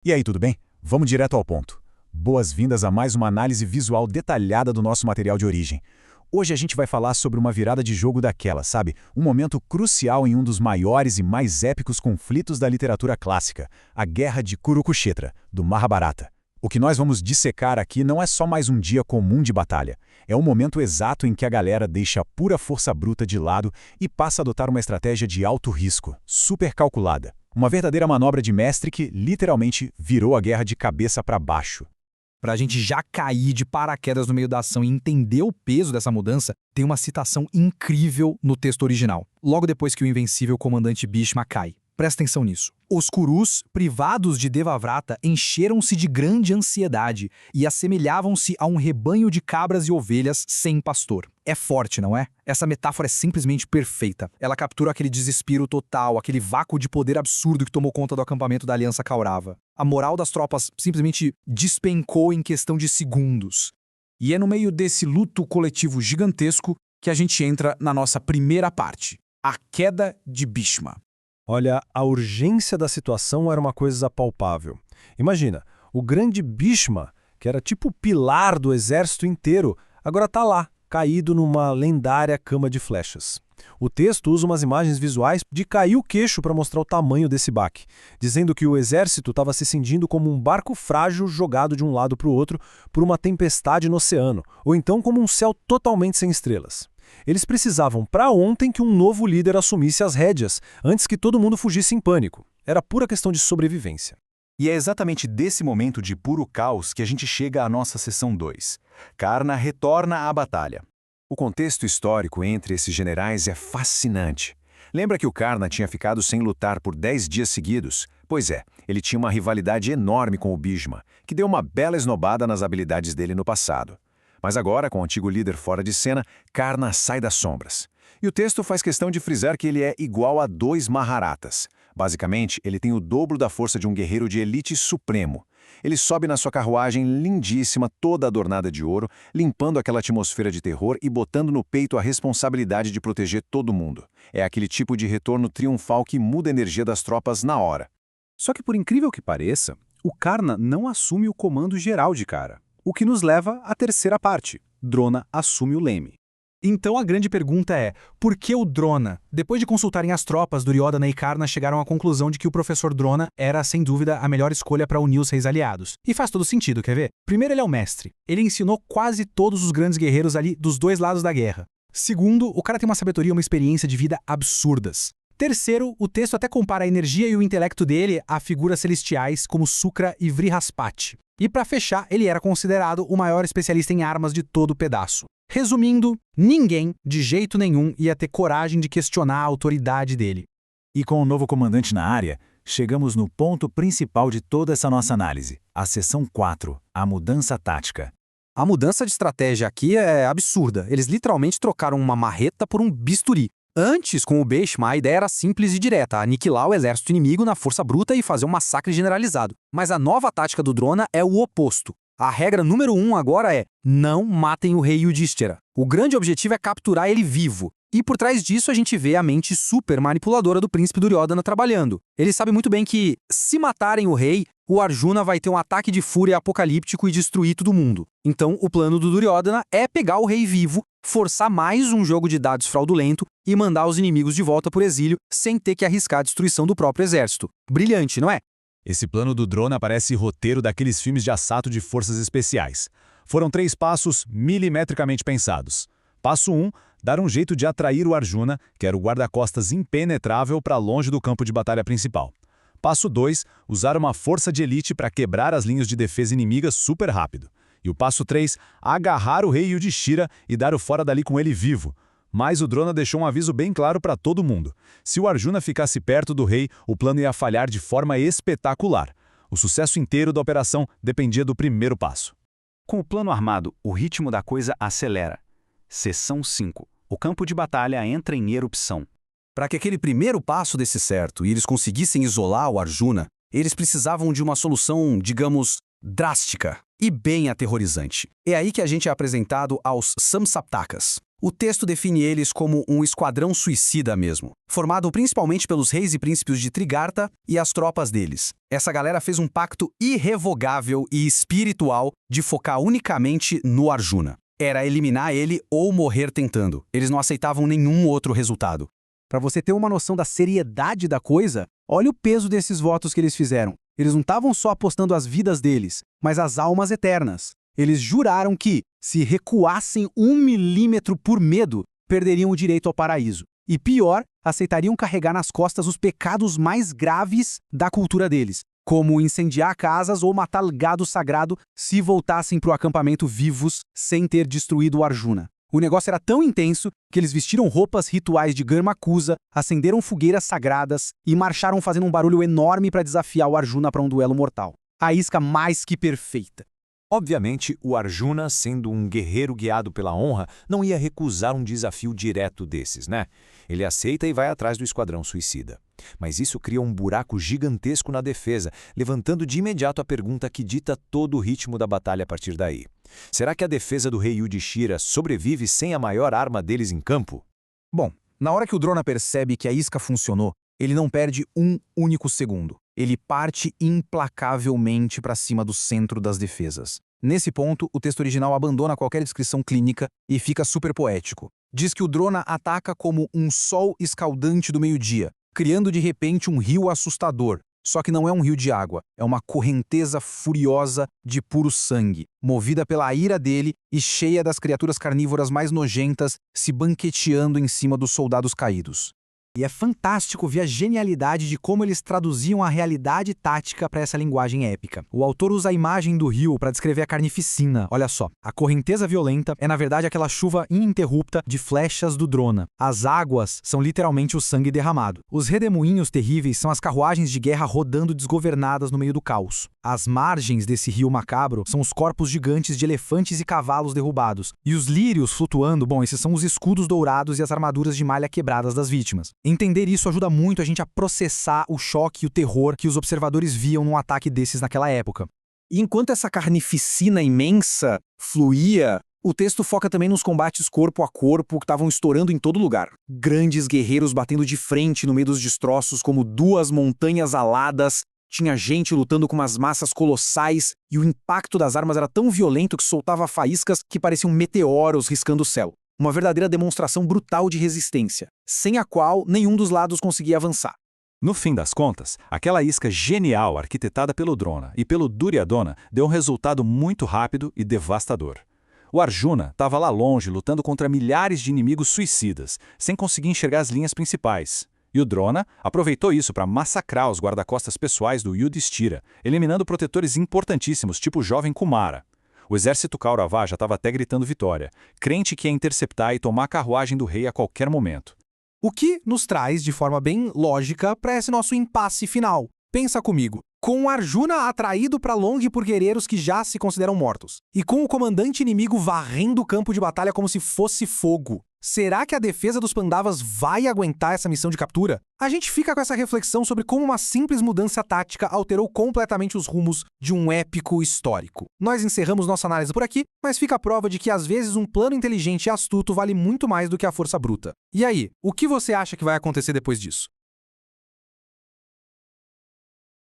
E aí, tudo bem? Vamos direto ao ponto. Boas-vindas a mais uma análise visual detalhada do nosso material de origem. Hoje a gente vai falar sobre uma virada de jogo daquela, sabe? Um momento crucial em um dos maiores e mais épicos conflitos da literatura clássica, a Guerra de Kurukshetra, do Mahabharata. O que nós vamos dissecar aqui não é só mais um dia comum de batalha. É o momento exato em que a galera deixa a pura força bruta de lado e passa a adotar uma estratégia de alto risco, super calculada. Uma verdadeira manobra de mestre que, literalmente, virou a guerra de cabeça para baixo. Pra gente já cair de paraquedas no meio da ação e entender o peso dessa mudança, tem uma citação incrível no texto original, logo depois que o invencível comandante Bhishma cai. Presta atenção nisso. Os Kurus, privados de Devavrata, encheram-se de grande ansiedade e assemelhavam-se a um rebanho de cabras e ovelhas sem pastor. É forte, não é? Essa metáfora é simplesmente perfeita. Ela captura aquele desespero total, aquele vácuo de poder absurdo que tomou conta do acampamento da Aliança Kaurava. A moral das tropas simplesmente despencou em questão de segundos. E é no meio desse luto coletivo gigantesco que a gente entra na nossa primeira parte, a queda de Bhishma. Olha, a urgência da situação era uma coisa palpável. Imagina, o grande Bhishma, que era tipo o pilar do exército inteiro, agora está lá, caído numa lendária cama de flechas. O texto usa umas imagens visuais de cair o queixo para mostrar o tamanho desse baque, dizendo que o exército estava se cindindo como um barco frágil jogado de um lado para o outro por uma tempestade no oceano, ou então como um céu totalmente sem estrelas. Eles precisavam para ontem que um novo líder assumisse as rédeas, antes que todo mundo fugisse em pânico. Era pura questão de sobrevivência. E é exatamente desse momento de puro caos que a gente chega à nossa sessão 2. Karna retorna à batalha. O contexto histórico entre esses generais é fascinante. Lembra que o Karna tinha ficado sem lutar por 10 dias seguidos? Pois é, ele tinha uma rivalidade enorme com o Bhishma, que deu uma bela esnobada nas habilidades dele no passado. Mas agora, com o antigo líder fora de cena, Karna sai das sombras. E o texto faz questão de frisar que ele é igual a 2 Maharatas. Basicamente, ele tem o dobro da força de um guerreiro de elite supremo. Ele sobe na sua carruagem lindíssima, toda adornada de ouro, limpando aquela atmosfera de terror e botando no peito a responsabilidade de proteger todo mundo. É aquele tipo de retorno triunfal que muda a energia das tropas na hora. Só que, por incrível que pareça, o Karna não assume o comando geral de cara. O que nos leva à terceira parte. Drona assume o leme. Então a grande pergunta é, por que o Drona? Depois de consultarem as tropas, Duryodhana e Karna chegaram à conclusão de que o professor Drona era, sem dúvida, a melhor escolha para unir os reis aliados. E faz todo sentido, quer ver? Primeiro, ele é o mestre. Ele ensinou quase todos os grandes guerreiros ali dos dois lados da guerra. Segundo, o cara tem uma sabedoria e uma experiência de vida absurdas. Terceiro, o texto até compara a energia e o intelecto dele a figuras celestiais como Sukra e Vrihaspati. E para fechar, ele era considerado o maior especialista em armas de todo o pedaço. Resumindo, ninguém, de jeito nenhum, ia ter coragem de questionar a autoridade dele. E com o novo comandante na área, chegamos no ponto principal de toda essa nossa análise, a seção 4, a mudança tática. A mudança de estratégia aqui é absurda. Eles literalmente trocaram uma marreta por um bisturi. Antes, com o Bhishma, a ideia era simples e direta, aniquilar o exército inimigo na força bruta e fazer um massacre generalizado. Mas a nova tática do Drona é o oposto. A regra número 1 agora é: não matem o rei Yudhishthira. O grande objetivo é capturar ele vivo. E por trás disso a gente vê a mente super manipuladora do príncipe Duryodhana trabalhando. Ele sabe muito bem que, se matarem o rei, o Arjuna vai ter um ataque de fúria apocalíptico e destruir todo mundo. Então, o plano do Duryodhana é pegar o rei vivo, forçar mais um jogo de dados fraudulento e mandar os inimigos de volta por exílio sem ter que arriscar a destruição do próprio exército. Brilhante, não é? Esse plano do Drona parece roteiro daqueles filmes de assalto de forças especiais. Foram 3 passos milimetricamente pensados. Passo 1, dar um jeito de atrair o Arjuna, que era o guarda-costas impenetrável, para longe do campo de batalha principal. Passo 2, usar uma força de elite para quebrar as linhas de defesa inimigas super rápido. E o passo 3, agarrar o rei Yudhishthira e dar o fora dali com ele vivo. Mas o Drona deixou um aviso bem claro para todo mundo. Se o Arjuna ficasse perto do rei, o plano ia falhar de forma espetacular. O sucesso inteiro da operação dependia do primeiro passo. Com o plano armado, o ritmo da coisa acelera. Seção 5. O campo de batalha entra em erupção. Para que aquele primeiro passo desse certo e eles conseguissem isolar o Arjuna, eles precisavam de uma solução, digamos, drástica e bem aterrorizante. É aí que a gente é apresentado aos Samsaptakas. O texto define eles como um esquadrão suicida mesmo, formado principalmente pelos reis e príncipes de Trigarta e as tropas deles. Essa galera fez um pacto irrevogável e espiritual de focar unicamente no Arjuna. Era eliminar ele ou morrer tentando. Eles não aceitavam nenhum outro resultado. Para você ter uma noção da seriedade da coisa, olha o peso desses votos que eles fizeram. Eles não estavam só apostando as vidas deles, mas as almas eternas. Eles juraram que, se recuassem 1 milímetro por medo, perderiam o direito ao paraíso. E pior, aceitariam carregar nas costas os pecados mais graves da cultura deles, como incendiar casas ou matar gado sagrado se voltassem para o acampamento vivos sem ter destruído o Arjuna. O negócio era tão intenso que eles vestiram roupas rituais de Garmakusa, acenderam fogueiras sagradas e marcharam fazendo um barulho enorme para desafiar o Arjuna para um duelo mortal. A isca mais que perfeita. Obviamente, o Arjuna, sendo um guerreiro guiado pela honra, não ia recusar um desafio direto desses, né? Ele aceita e vai atrás do esquadrão suicida. Mas isso cria um buraco gigantesco na defesa, levantando de imediato a pergunta que dita todo o ritmo da batalha a partir daí. Será que a defesa do rei Yudhishthira sobrevive sem a maior arma deles em campo? Bom, na hora que o Drona percebe que a isca funcionou, ele não perde um único segundo. Ele parte implacavelmente para cima do centro das defesas. Nesse ponto, o texto original abandona qualquer descrição clínica e fica super poético. Diz que o Drona ataca como um sol escaldante do meio-dia, criando de repente um rio assustador. Só que não é um rio de água, é uma correnteza furiosa de puro sangue, movida pela ira dele e cheia das criaturas carnívoras mais nojentas se banqueteando em cima dos soldados caídos. E é fantástico ver a genialidade de como eles traduziam a realidade tática para essa linguagem épica. O autor usa a imagem do rio para descrever a carnificina. Olha só, a correnteza violenta é na verdade aquela chuva ininterrupta de flechas do Drona. As águas são literalmente o sangue derramado. Os redemoinhos terríveis são as carruagens de guerra rodando desgovernadas no meio do caos. As margens desse rio macabro são os corpos gigantes de elefantes e cavalos derrubados. E os lírios flutuando, bom, esses são os escudos dourados e as armaduras de malha quebradas das vítimas. Entender isso ajuda muito a gente a processar o choque e o terror que os observadores viam num ataque desses naquela época. E enquanto essa carnificina imensa fluía, o texto foca também nos combates corpo a corpo que estavam estourando em todo lugar. Grandes guerreiros batendo de frente no meio dos destroços como duas montanhas aladas. Tinha gente lutando com umas massas colossais e o impacto das armas era tão violento que soltava faíscas que pareciam meteoros riscando o céu. Uma verdadeira demonstração brutal de resistência, sem a qual nenhum dos lados conseguia avançar. No fim das contas, aquela isca genial arquitetada pelo Drona e pelo Duryodhana deu um resultado muito rápido e devastador. O Arjuna estava lá longe lutando contra milhares de inimigos suicidas, sem conseguir enxergar as linhas principais. E o Drona aproveitou isso para massacrar os guarda-costas pessoais do Yudhishthira, eliminando protetores importantíssimos tipo o jovem Kumara. O exército Kauravá já estava até gritando vitória, crente que ia interceptar e tomar a carruagem do rei a qualquer momento. O que nos traz, de forma bem lógica, para esse nosso impasse final. Pensa comigo. Com o Arjuna atraído para longe por guerreiros que já se consideram mortos, e com o comandante inimigo varrendo o campo de batalha como se fosse fogo, será que a defesa dos Pandavas vai aguentar essa missão de captura? A gente fica com essa reflexão sobre como uma simples mudança tática alterou completamente os rumos de um épico histórico. Nós encerramos nossa análise por aqui, mas fica a prova de que às vezes um plano inteligente e astuto vale muito mais do que a força bruta. E aí, o que você acha que vai acontecer depois disso?